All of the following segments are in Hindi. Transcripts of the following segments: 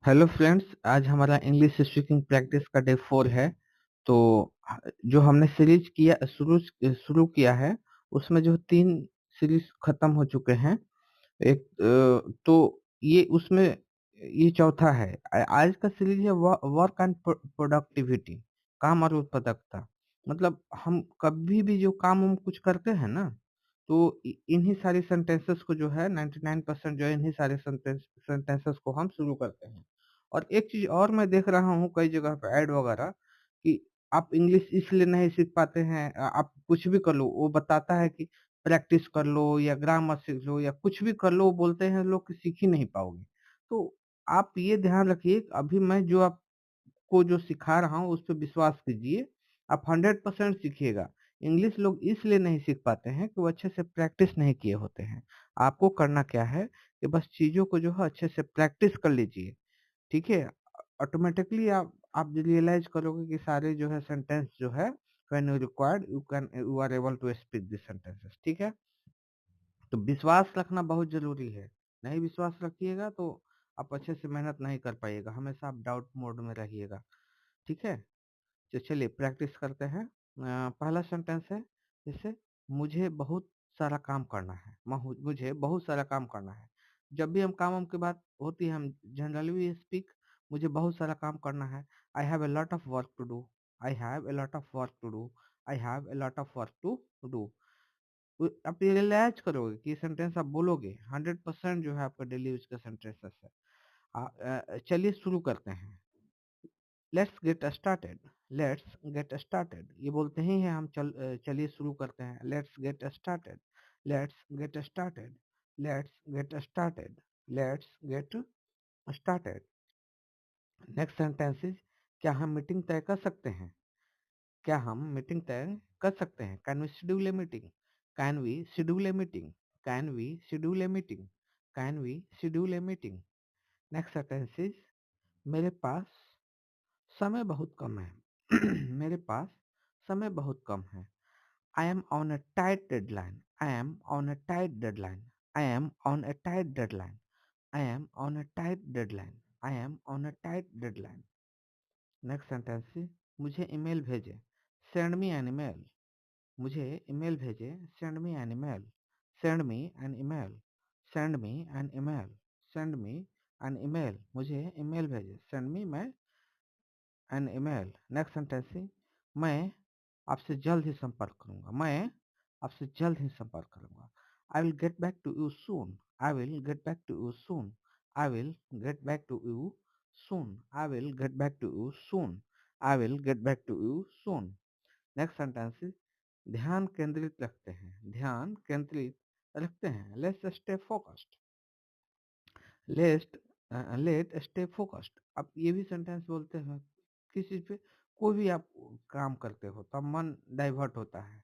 हेलो फ्रेंड्स, आज हमारा इंग्लिश स्पीकिंग प्रैक्टिस का डे 4 है। तो जो हमने सीरीज किया शुरू शुरू किया है, उसमें जो 3 सीरीज खत्म हो चुके हैं। एक तो ये उसमें ये चौथा है। आज का सीरीज है वर्क एंड प्रोडक्टिविटी, काम और उत्पादकता। मतलब हम कभी भी जो काम हम कुछ करते हैं ना, तो इन्हीं सारे सेंटेंसेस को जो है 99% जो है इन्हीं सारे सेंटेंसेस को हम शुरू करते हैं। और एक चीज और मैं देख रहा हूँ कई जगह पे ऐड वगैरह कि आप इंग्लिश इसलिए नहीं सीख पाते हैं। आप कुछ भी कर लो, वो बताता है कि प्रैक्टिस कर लो या ग्रामर सीख लो या कुछ भी कर लो, वो बोलते हैं लोग कि सीख ही नहीं पाओगे। तो आप ये ध्यान रखिए, अभी मैं जो आपको जो सिखा रहा हूँ उस पर विश्वास कीजिए। आप 100% सीखिएगा। इंग्लिश लोग इसलिए नहीं सीख पाते हैं कि वो अच्छे से प्रैक्टिस नहीं किए होते हैं। आपको करना क्या है कि बस चीजों को जो है अच्छे से प्रैक्टिस कर लीजिए। ठीक है? ऑटोमेटिकली आप रियलाइज करोगे कि सारे जो है सेंटेंस जो है, when you required you are able to speak this sentences. ठीक है? तो विश्वास रखना बहुत जरूरी है। नहीं विश्वास रखिएगा तो आप अच्छे से मेहनत नहीं कर पाइएगा, हमेशा आप डाउट मोड में रहिएगा। ठीक है? तो चलिए प्रैक्टिस करते हैं। पहला सेंटेंस है जैसे, मुझे बहुत सारा काम करना है। मुझे बहुत सारा काम करना है। जब भी हम काम की बात होती है, हम जनरली वी स्पीक मुझे बहुत सारा काम करना है। I have a lot of work to do. I have a lot of work to do. I have a lot of work to do. आप रियलाइज करोगे कि सेंटेंस आप बोलोगे 100% जो है आपका डेली यूज का सेंटेंसेस है। चलिए शुरू करते हैं। Let's get started. Let's get started, ये बोलते ही हैं हम। चलिए शुरू करते हैं। Let's get started. Let's get started. Let's get started. Let's get started. Next sentence is, क्या हम मीटिंग तय कर सकते हैं? क्या हम मीटिंग तय कर सकते हैं? Can we schedule a meeting? Can we schedule a meeting? Can we schedule a meeting? Can we schedule a meeting? Next sentence is, मेरे पास समय बहुत कम है। मेरे पास समय बहुत कम है। I am on a tight deadline. I am on a tight deadline. I am on a tight deadline. I am on a tight deadline. I am on a tight deadline. Next sentence, मुझे ईमेल भेजे। Send me an email. मुझे ईमेल भेजे। Send me an email. Send me an email. Send me an email. Send me an email, मुझे ईमेल भेजे। सेंड मी मैं एन ईमेल। नेक्स्ट सेंटेंस, मैं आपसे जल्द ही संपर्क करूंगा। मैं आपसे जल्द ही संपर्क करूंगा। I will get back to you soon. I will get back to you soon. I will get back to you soon. I will get back to you soon. I will get back to you soon. Next sentence, ध्यान केंद्रित रखते हैं। ध्यान केंद्रित रखते हैं। Let's stay focused. Let let stay focused. आप ये भी सेंटेंस बोलते हैं किसी चीज पे, कोई भी आप काम करते हो तो मन डाइवर्ट होता है,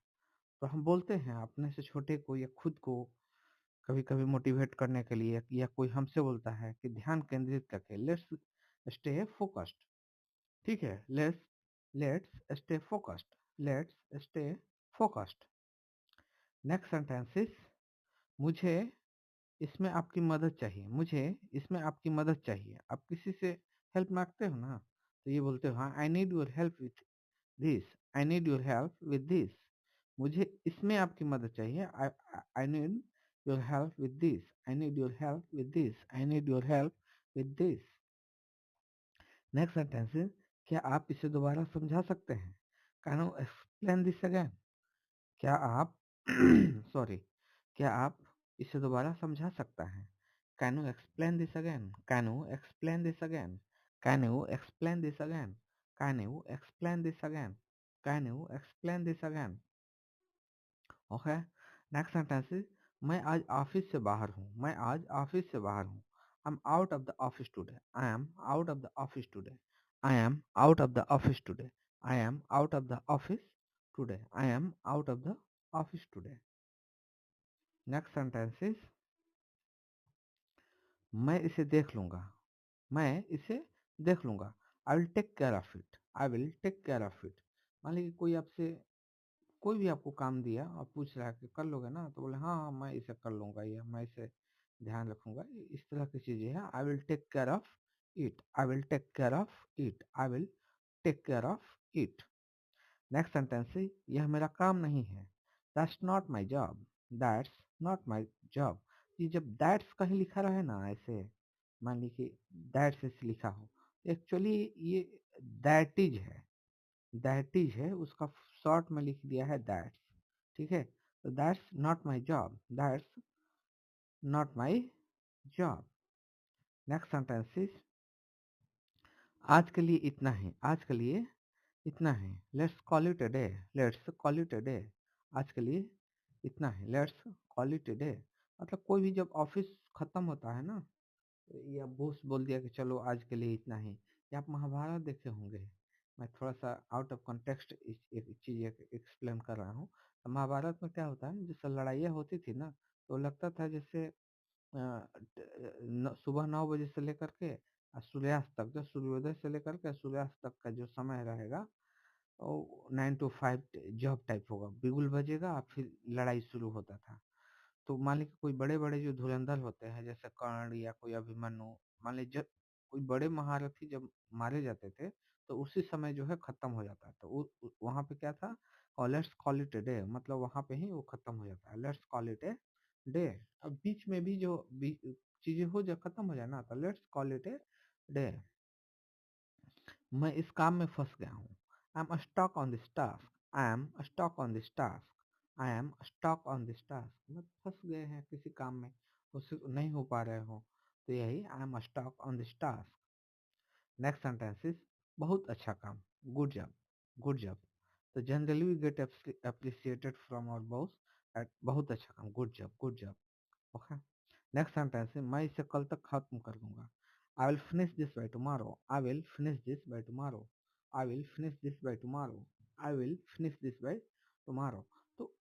तो हम बोलते हैं अपने से छोटे को या खुद को कभी कभी मोटिवेट करने के लिए, या कोई हमसे बोलता है कि ध्यान केंद्रित रखे, लेट्स स्टे फोकस्ड। ठीक है? Let's stay focused. Let's stay focused. Next sentences, मुझे इसमें आपकी मदद चाहिए। मुझे इसमें आपकी मदद चाहिए। आप किसी से हेल्प मांगते हो ना, तो ये बोलते हो, हाँ, I need your help with this. I need your help with this. मुझे इसमें आपकी मदद चाहिए। I need your help with this. I need your help with this. I need your help with this. Next sentence, क्या आप इसे दोबारा समझा सकते हैं? Can you explain this again? क्या आप सॉरी, क्या आप इसे दोबारा समझा सकता है? Can you explain this again? Can you explain this again? Can you explain this again? Can you explain this again? Can you explain this again? Okay. Next sentence, मैं आज ऑफिस से बाहर हूँ। मैं आज ऑफिस से बाहर हूँ। I am out of the office today. I am out of the office today. I am out of the office today. I am out of the office today. I am out of the office today. Next sentences, मैं इसे देख लूंगा। मैं इसे देख लूंगा। I will take care of it. I will take care of it. मान लीजिए कोई आपसे कोई भी आपको काम दिया और पूछ रहा है कि कर लोगे ना, तो बोले हाँ हाँ मैं इसे कर लूंगा या मैं इसे ध्यान रखूंगा। इस तरह की चीजें हैं। I will take care of it. I will take care of it. I will take care of it. Next sentence है यह मेरा काम नहीं है. That's not my job. That's not my job. ये जब दैट्स कहीं लिखा रहे ना ऐसे, मान लीजिए दैट्स ऐसे लिखा हो, एक्चुअली ये दैट इज है. दैट इज है, उसका शॉर्ट में लिख दिया है दैट्स. ठीक है, तो that's not my job. That's not my job. Next sentence is आज के लिए इतना है. आज के लिए इतना है. Let's call it a day. Let's call it a day. आज के लिए इतना है. Let's call it a day. मतलब कोई भी जब ऑफिस खत्म होता है ना, या बॉस बोल दिया कि चलो आज के लिए इतना ही. या आप महाभारत देखे होंगे, मैं थोड़ा सा आउट ऑफ कॉन्टेक्स्ट एक चीज़ एक्सप्लेन कर रहा हूँ. तो महाभारत में क्या होता है, जैसे लड़ाइयाँ होती थी ना, तो लगता था जैसे सुबह 9 बजे से लेकर के सूर्यास्त तक, जो सूर्योदय से लेकर के सूर्यास्त तक का जो समय रहेगा, 9 to 5 जॉब टाइप होगा. बिगुल बजेगा फिर लड़ाई शुरू होता था. तो मान लीजिए कोई बड़े बड़े जो धुरंधर होते हैं जैसे कर्ण या कोई अभिमन्यु, मान लीजिए जब कोई बड़े महारथी जब मारे जाते थे, तो उसी समय जो है खत्म हो जाता है. तो वहां पे क्या था, let's call it a day, मतलब वहां पे ही वो खत्म हो जाता है. Let's call it a day. अब बीच में भी जो चीजें हो जा खत्म हो जाए ना, तो let's call it a day. मैं इस काम में फंस गया हूँ. I am stuck on this task. I am stuck on this task. I am stuck on this task. मतलब फंस गए हैं किसी काम में, उससे नहीं हो पा रहे हो, तो यही I am stuck on this task. Next sentence is बहुत अच्छा काम. Good job. Good job. तो generally we get appreciated from our boss at बहुत अच्छा काम. Good job. Good job. Okay. Next sentence है मैं इसे कल तक खत्म कर दूंगा. I will finish this by tomorrow. I will finish this by tomorrow. I will finish this by tomorrow. I will finish this by tomorrow. तो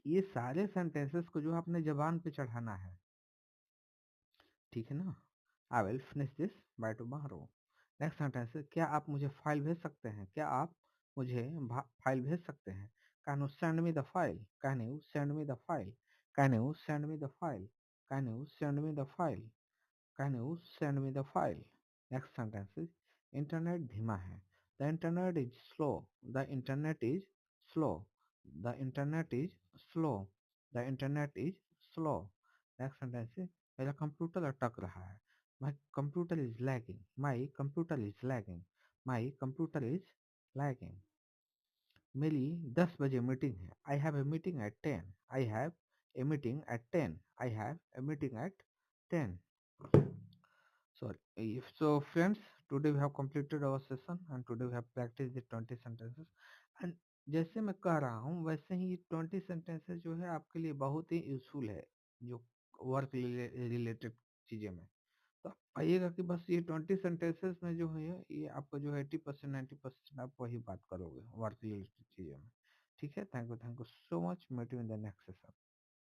ये सारे सेंटेंसेस को जो आपने जबान पे चढ़ाना है, ठीक है ना. आई will finish this by tomorrow. Next sentence है क्या आप मुझे फाइल भेज सकते हैं. क्या आप मुझे फाइल भेज सकते हैं. Can you send me the file. Can you send me the file. Can you send me the file. Can you send me the file. Can you send me the file. Next sentence is internet धीमा है. The internet is slow. The internet is slow. The internet is slow. The internet is slow. Next sentence is मेरा कंप्यूटर अटक रहा है. My computer is lagging. My computer is lagging. My computer is lagging. मेरी 10 बजे मीटिंग है. I have a meeting at 10. I have a meeting at 10. I have a meeting at 10. Sorry. So friends, today we have completed our session and today we have practiced the 20 sentences. And जैसे मैं कह रहा हूँ वैसे ही ये 20 sentences जो है आपके लिए बहुत ही यूजफुल है, जो वर्क रिलेटेड चीज़ें में. तो आइएगा कि बस ये 20 सेंटेंसेस में जो है ये आपको जो है 80% 90% आप वही बात करोगे वर्क रिलेटेड चीज़ों में. ठीक है. Thank you so much. Meet you in the next session.